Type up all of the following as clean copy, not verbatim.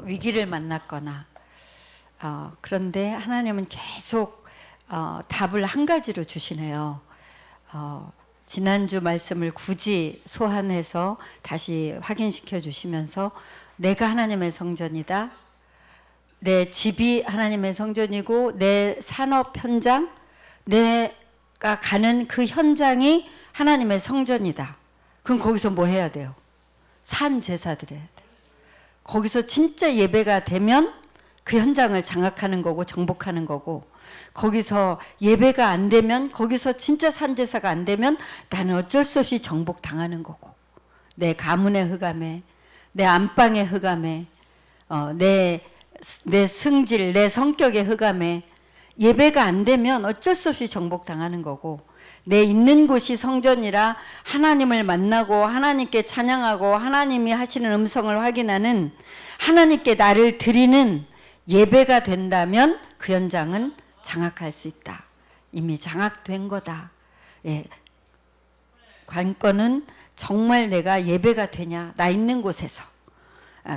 위기를 만났거나 그런데 하나님은 계속 답을 한 가지로 주시네요. 지난주 말씀을 굳이 소환해서 다시 확인시켜 주시면서 내가 하나님의 성전이다. 내 집이 하나님의 성전이고 내 산업 현장, 내가 가는 그 현장이 하나님의 성전이다. 그럼 거기서 뭐 해야 돼요? 산 제사 드려야 돼요. 거기서 진짜 예배가 되면 그 현장을 장악하는 거고 정복하는 거고, 거기서 예배가 안 되면, 거기서 진짜 산 제사가 안 되면 나는 어쩔 수 없이 정복당하는 거고, 내 가문의 흑암에, 내 안방의 흑암에, 내 승질, 내 성격의 흑암에 예배가 안 되면 어쩔 수 없이 정복당하는 거고, 내 있는 곳이 성전이라 하나님을 만나고 하나님께 찬양하고 하나님이 하시는 음성을 확인하는, 하나님께 나를 드리는 예배가 된다면 그 현장은 장악할 수 있다. 이미 장악된 거다. 예. 관건은 정말 내가 예배가 되냐, 나 있는 곳에서.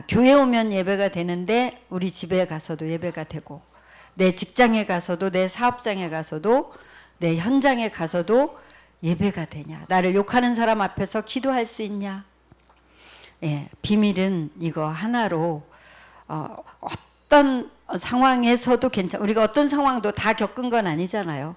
교회 오면 예배가 되는데 우리 집에 가서도 예배가 되고, 내 직장에 가서도, 내 사업장에 가서도, 내 현장에 가서도 예배가 되냐, 나를 욕하는 사람 앞에서 기도할 수 있냐. 예, 비밀은 이거 하나로 어떤 상황에서도 우리가 어떤 상황도 다 겪은 건 아니잖아요.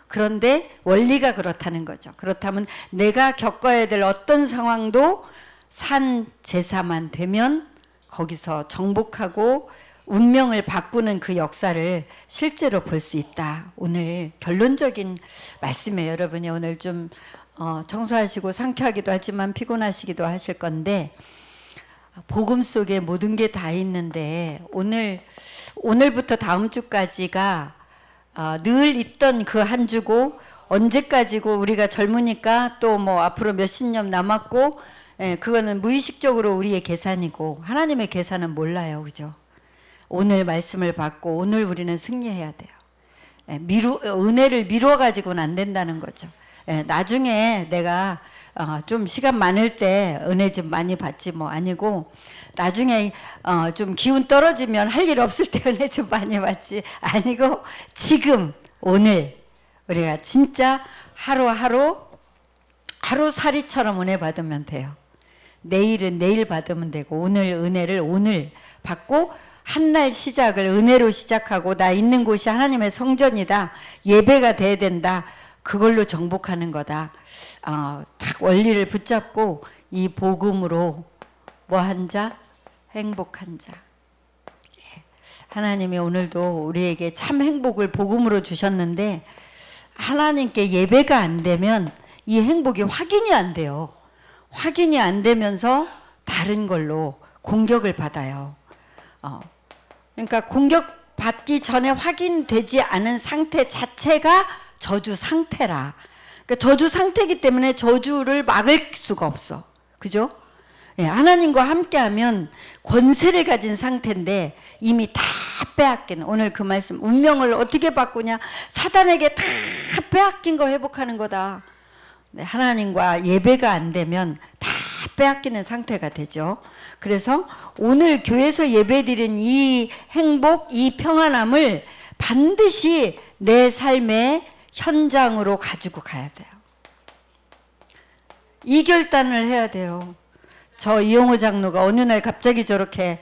그런데 원리가 그렇다는 거죠. 그렇다면 내가 겪어야 될 어떤 상황도 산 제사만 되면 거기서 정복하고 운명을 바꾸는 그 역사를 실제로 볼 수 있다. 오늘 결론적인 말씀이에요. 여러분이 오늘 좀 청소하시고 상쾌하기도 하지만 피곤하시기도 하실 건데, 복음 속에 모든 게 다 있는데 오늘부터 다음 주까지가 늘 있던 그 한 주고, 언제까지고, 우리가 젊으니까 또 뭐 앞으로 몇십 년 남았고, 그거는 무의식적으로 우리의 계산이고 하나님의 계산은 몰라요. 그죠? 오늘 말씀을 받고 오늘 우리는 승리해야 돼요. 은혜를 미뤄 가지고는 안 된다는 거죠. 나중에 내가 좀 시간 많을 때 은혜 좀 많이 받지 뭐 아니고, 나중에 좀 기운 떨어지면 할 일 없을 때 은혜 좀 많이 받지 아니고, 지금 오늘 우리가 진짜 하루살이처럼 은혜 받으면 돼요. 내일은 내일 받으면 되고, 오늘 은혜를 오늘 받고 한날 시작을 은혜로 시작하고, 나 있는 곳이 하나님의 성전이다, 예배가 돼야 된다, 그걸로 정복하는 거다. 딱 원리를 붙잡고 이 복음으로 뭐한 자? 행복한 자. 하나님이 오늘도 우리에게 참 행복을 복음으로 주셨는데, 하나님께 예배가 안 되면 이 행복이 확인이 안 돼요. 확인이 안 되면서 다른 걸로 공격을 받아요. 그러니까 공격받기 전에 확인되지 않은 상태 자체가 저주 상태라. 그러니까 저주 상태이기 때문에 저주를 막을 수가 없어. 그죠? 예, 하나님과 함께하면 권세를 가진 상태인데 이미 다 빼앗긴, 오늘 그 말씀, 운명을 어떻게 바꾸냐, 사단에게 다 빼앗긴 거 회복하는 거다. 하나님과 예배가 안 되면 다 빼앗기는 상태가 되죠. 그래서 오늘 교회에서 예배드린 이 행복, 이 평안함을 반드시 내 삶의 현장으로 가지고 가야 돼요. 이 결단을 해야 돼요. 저 이용호 장로가 어느 날 갑자기 저렇게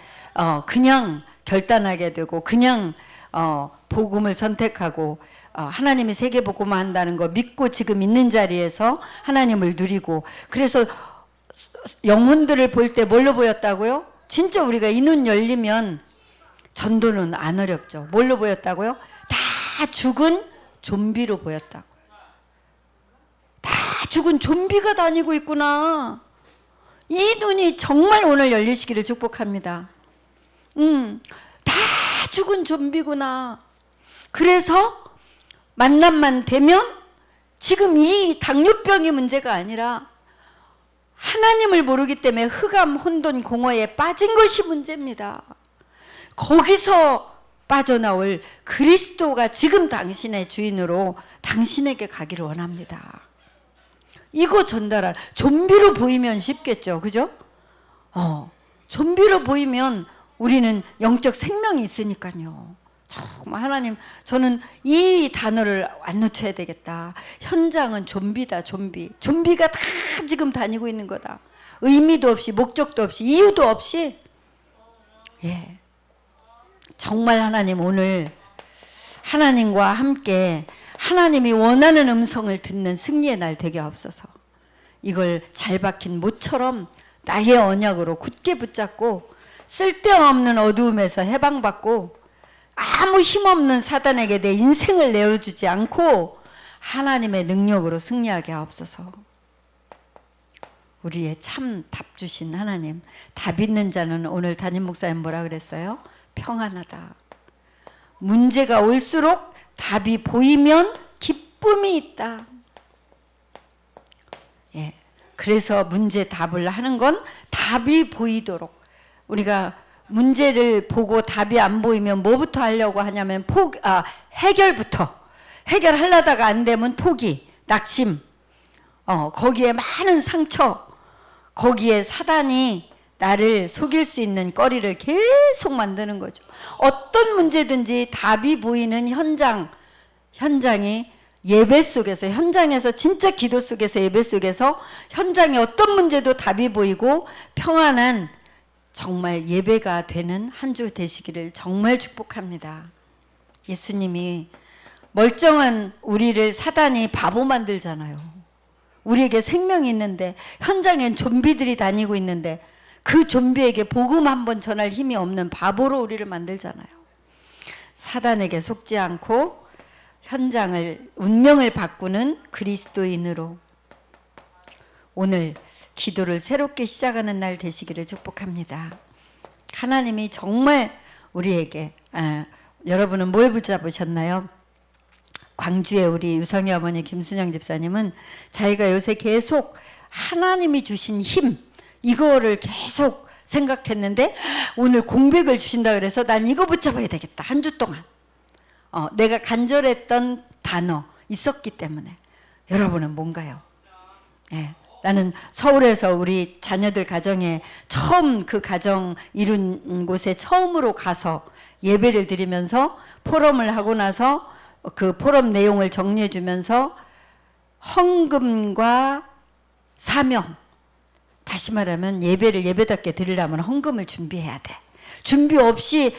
그냥 결단하게 되고, 그냥 복음을 선택하고, 하나님이 세계복음화 한다는 거 믿고 지금 있는 자리에서 하나님을 누리고, 그래서 영혼들을 볼 때 뭘로 보였다고요? 진짜 우리가 이 눈 열리면 전도는 안 어렵죠. 뭘로 보였다고요? 다 죽은 좀비로 보였다고요. 다 죽은 좀비가 다니고 있구나. 이 눈이 정말 오늘 열리시기를 축복합니다. 다 죽은 좀비구나. 그래서 만남만 되면 지금 이 당뇨병이 문제가 아니라 하나님을 모르기 때문에 흑암, 혼돈, 공허에 빠진 것이 문제입니다. 거기서 빠져나올 그리스도가 지금 당신의 주인으로 당신에게 가기를 원합니다. 이거 전달할, 좀비로 보이면 쉽겠죠. 그죠? 좀비로 보이면 우리는 영적 생명이 있으니까요. 정말 하나님, 저는 이 단어를 안 놓쳐야 되겠다. 현장은 좀비다, 좀비. 좀비가 다 지금 다니고 있는 거다. 의미도 없이, 목적도 없이, 이유도 없이. 예. 정말 하나님, 오늘 하나님과 함께 하나님이 원하는 음성을 듣는 승리의 날 되게 없어서 이걸 잘 박힌 모처럼 나의 언약으로 굳게 붙잡고 쓸데없는 어두움에서 해방받고 아무 힘없는 사단에게 내 인생을 내어주지 않고 하나님의 능력으로 승리하게 하옵소서. 우리의 참 답 주신 하나님, 답 있는 자는 오늘 담임 목사님 뭐라 그랬어요? 평안하다. 문제가 올수록 답이 보이면 기쁨이 있다. 예, 그래서 문제 답을 하는 건 답이 보이도록. 우리가 문제를 보고 답이 안 보이면 뭐부터 하려고 하냐면 해결부터. 해결하려다가 안 되면 포기, 낙심, 거기에 많은 상처, 거기에 사단이 나를 속일 수 있는 거리를 계속 만드는 거죠. 어떤 문제든지 답이 보이는 현장이 예배 속에서, 현장에서, 진짜 기도 속에서, 예배 속에서 현장에 어떤 문제도 답이 보이고 평안한 정말 예배가 되는 한 주 되시기를 정말 축복합니다. 예수님이 멀쩡한 우리를 사단이 바보 만들잖아요. 우리에게 생명이 있는데 현장엔 좀비들이 다니고 있는데 그 좀비에게 복음 한번 전할 힘이 없는 바보로 우리를 만들잖아요. 사단에게 속지 않고 현장을, 운명을 바꾸는 그리스도인으로 오늘 기도를 새롭게 시작하는 날 되시기를 축복합니다. 하나님이 정말 우리에게, 여러분은 뭘 붙잡으셨나요? 광주의 우리 유성희 어머니 김순영 집사님은 자기가 요새 계속 하나님이 주신 힘, 이거를 계속 생각했는데 오늘 공백을 주신다 그래서 난 이거 붙잡아야 되겠다. 한 주 동안. 내가 간절했던 단어 있었기 때문에. 여러분은 뭔가요? 예. 나는 서울에서 우리 자녀들 가정에 처음 그 가정 이룬 곳에 처음으로 가서 예배를 드리면서 포럼을 하고 나서 그 포럼 내용을 정리해 주면서 헌금과 사명, 다시 말하면 예배를 예배답게 드리려면 헌금을 준비해야 돼. 준비 없이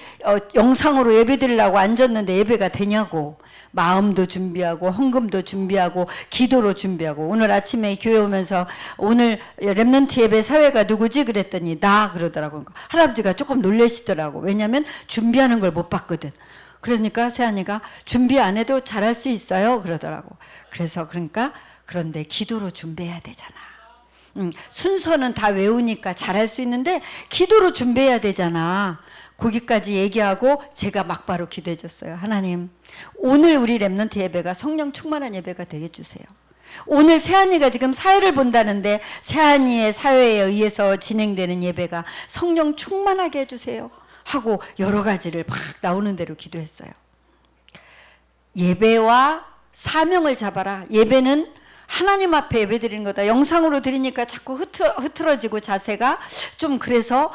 영상으로 예배 드리려고 앉았는데 예배가 되냐고. 마음도 준비하고 헌금도 준비하고 기도로 준비하고. 오늘 아침에 교회 오면서 오늘 렘넌트 예배 사회가 누구지 그랬더니 나 그러더라고요. 할아버지가 조금 놀라시더라고. 왜냐하면 준비하는 걸 못 봤거든. 그러니까 새언니가 준비 안 해도 잘할 수 있어요 그러더라고. 그래서 그런데 기도로 준비해야 되잖아. 순서는 다 외우니까 잘할 수 있는데 기도로 준비해야 되잖아. 거기까지 얘기하고 제가 막바로 기도해 줬어요. 하나님, 오늘 우리 렘넌트 예배가 성령 충만한 예배가 되게 해주세요. 오늘 새언니가 지금 사회를 본다는데 새언니의 사회에 의해서 진행되는 예배가 성령 충만하게 해주세요 하고 여러 가지를 막 나오는 대로 기도했어요. 예배와 사명을 잡아라. 예배는 하나님 앞에 예배 드리는 거다. 영상으로 드리니까 자꾸 흐트러지고 자세가 좀 그래서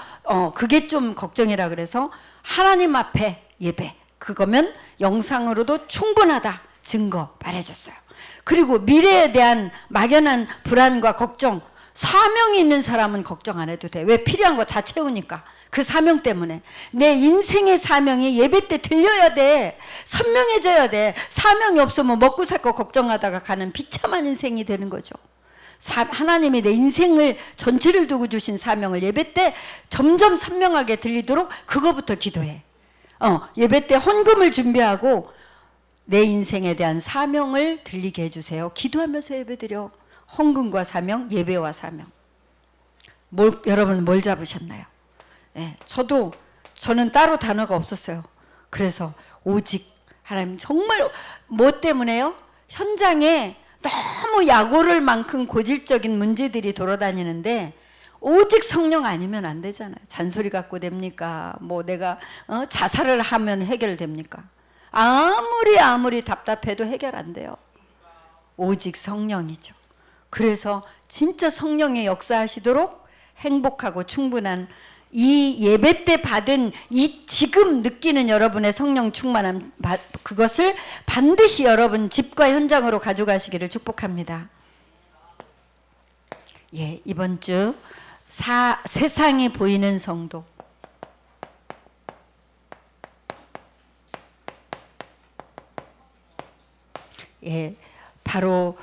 그게 좀 걱정이라 그래서 하나님 앞에 예배, 그거면 영상으로도 충분하다. 증거 말해줬어요. 그리고 미래에 대한 막연한 불안과 걱정, 사명이 있는 사람은 걱정 안 해도 돼. 왜? 필요한 거 다 채우니까. 그 사명 때문에. 내 인생의 사명이 예배 때 들려야 돼. 선명해져야 돼. 사명이 없으면 먹고 살 거 걱정하다가 가는 비참한 인생이 되는 거죠. 하나님이 내 인생을 전체를 두고 주신 사명을 예배 때 점점 선명하게 들리도록 그거부터 기도해. 예배 때 헌금을 준비하고 내 인생에 대한 사명을 들리게 해주세요. 기도하면서 예배드려. 헌금과 사명, 예배와 사명. 여러분은 뭘 잡으셨나요? 예, 저는 따로 단어가 없었어요. 그래서 오직 하나님, 정말 뭐 때문에요? 현장에 너무 약오를 만큼 고질적인 문제들이 돌아다니는데 오직 성령 아니면 안 되잖아요. 잔소리 갖고 됩니까? 뭐 내가 자살을 하면 해결됩니까? 아무리 답답해도 해결 안 돼요. 오직 성령이죠. 그래서 진짜 성령의 역사하시도록 행복하고 충분한 이 예배 때 받은 이 지금 느끼는 여러분의 성령 충만함, 그것을 반드시 여러분 집과 현장으로 가져가시기를 축복합니다. 예, 이번 주 세상이 보이는 성도. 예, 바로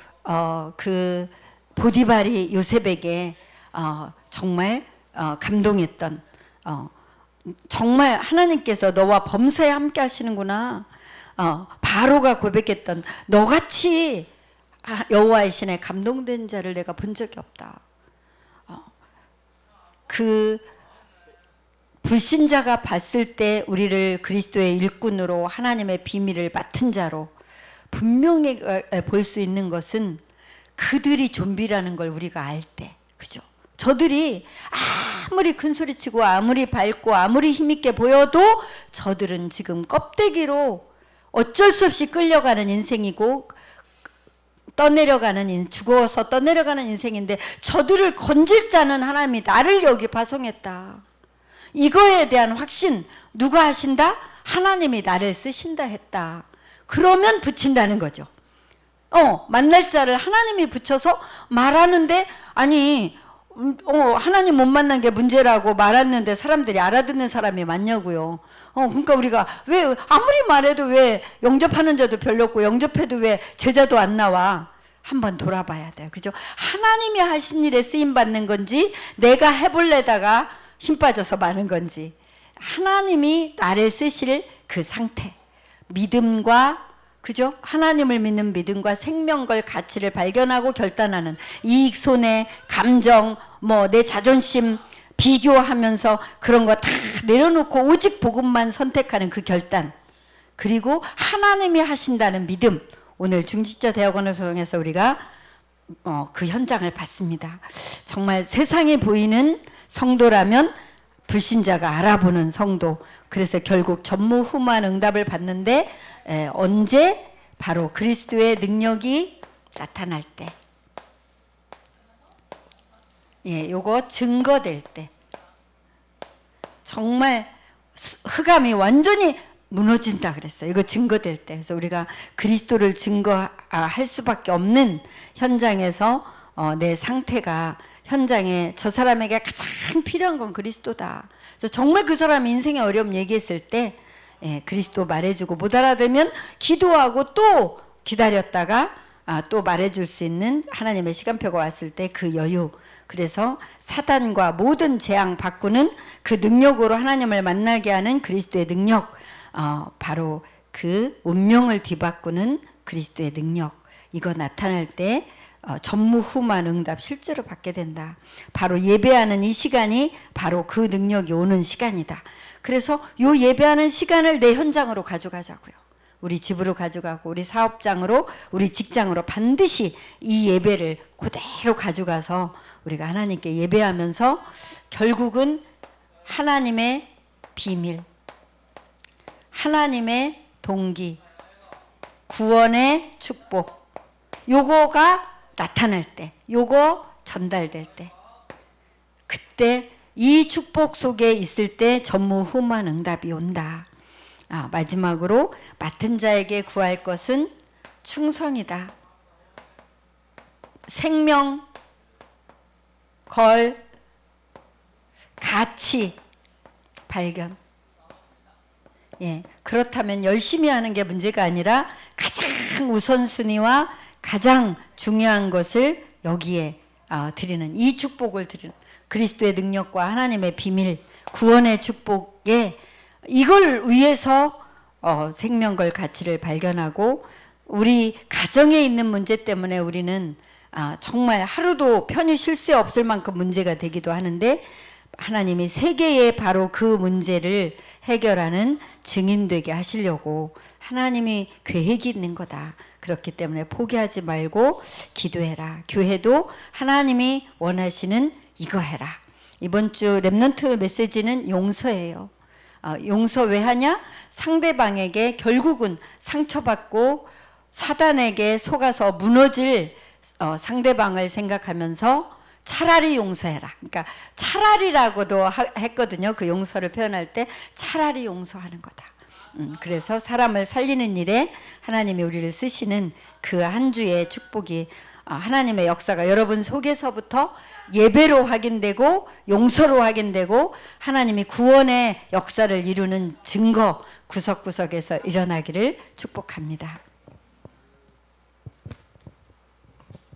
그 보디발이 요셉에게 정말 감동했던, 정말 하나님께서 너와 범사에 함께 하시는구나. 바로가 고백했던 너같이 여호와의 신에 감동된 자를 내가 본 적이 없다. 그 불신자가 봤을 때 우리를 그리스도의 일꾼으로 하나님의 비밀을 맡은 자로 분명히 볼 수 있는 것은 그들이 좀비라는 걸 우리가 알 때, 그죠? 저들이 아무리 큰 소리치고 아무리 밝고 아무리 힘있게 보여도 저들은 지금 껍데기로 어쩔 수 없이 끌려가는 인생이고 죽어서 떠내려가는 인생인데, 저들을 건질 자는 하나님이 나를 여기 파송했다. 이거에 대한 확신, 누가 하신다? 하나님이 나를 쓰신다 했다. 그러면 붙인다는 거죠. 만날 자를 하나님이 붙여서 말하는데, 아니 하나님 못 만난 게 문제라고 말했는데 사람들이 알아듣는 사람이 많냐고요. 그러니까 우리가 왜 아무리 말해도 왜 영접하는 자도 별로 없고 영접해도 왜 제자도 안 나와? 한번 돌아봐야 돼요. 그죠? 하나님이 하신 일에 쓰임 받는 건지 내가 해볼래다가 힘 빠져서 마는 건지, 하나님이 나를 쓰실 그 상태, 믿음과, 그죠? 하나님을 믿는 믿음과 생명걸 가치를 발견하고 결단하는 이익, 손해, 감정, 내 자존심 비교하면서 그런 거 다 내려놓고 오직 복음만 선택하는 그 결단, 그리고 하나님이 하신다는 믿음. 오늘 중직자 대학원을 통해서 우리가 그 현장을 봤습니다. 정말 세상에 보이는 성도라면 불신자가 알아보는 성도. 그래서 결국 전무후무한 응답을 받는데, 언제? 바로 그리스도의 능력이 나타날 때. 예, 요거 증거될 때. 정말 흑암이 완전히 무너진다 그랬어요. 이거 증거될 때. 그래서 우리가 그리스도를 증거할 수밖에 없는 현장에서 내 상태가, 현장에 저 사람에게 가장 필요한 건 그리스도다. 그래서 정말 그 사람 인생의 어려움 얘기했을 때, 그리스도 말해주고 못 알아들으면 기도하고 또 기다렸다가 또 말해줄 수 있는 하나님의 시간표가 왔을 때 그 여유. 그래서 사단과 모든 재앙 바꾸는 그 능력으로 하나님을 만나게 하는 그리스도의 능력, 바로 그 운명을 뒤바꾸는 그리스도의 능력, 이거 나타날 때 전무후무한 응답 실제로 받게 된다. 바로 예배하는 이 시간이 바로 그 능력이 오는 시간이다. 그래서 요 예배하는 시간을 내 현장으로 가져가자고요. 우리 집으로 가져가고 우리 사업장으로, 우리 직장으로 반드시 이 예배를 그대로 가져가서 우리가 하나님께 예배하면서 결국은 하나님의 비밀, 하나님의 동기, 구원의 축복, 요거가 나타날 때, 요거 전달될 때, 그때 이 축복 속에 있을 때 전무후무한 응답이 온다. 마지막으로 맡은 자에게 구할 것은 충성이다. 생명, 걸, 가치 발견. 예, 그렇다면 열심히 하는 게 문제가 아니라 가장 우선순위와 가장 중요한 것을 여기에 드리는, 이 축복을 드리는 그리스도의 능력과 하나님의 비밀, 구원의 축복에, 이걸 위해서 생명걸 가치를 발견하고, 우리 가정에 있는 문제 때문에 우리는 정말 하루도 편히 쉴 새 없을 만큼 문제가 되기도 하는데, 하나님이 세계에 바로 그 문제를 해결하는 증인 되게 하시려고 하나님이 계획이 있는 거다. 그렇기 때문에 포기하지 말고 기도해라. 교회도 하나님이 원하시는 이거 해라. 이번 주 렘넌트 메시지는 용서예요. 용서 왜 하냐? 상대방에게 결국은 상처받고 사단에게 속아서 무너질 상대방을 생각하면서 차라리 용서해라. 그러니까 차라리라고도 했거든요. 그 용서를 표현할 때 차라리 용서하는 거다. 그래서 사람을 살리는 일에 하나님이 우리를 쓰시는 그 한 주의 축복이 하나님의 역사가 여러분 속에서부터 예배로 확인되고 용서로 확인되고 하나님이 구원의 역사를 이루는 증거 구석구석에서 일어나기를 축복합니다.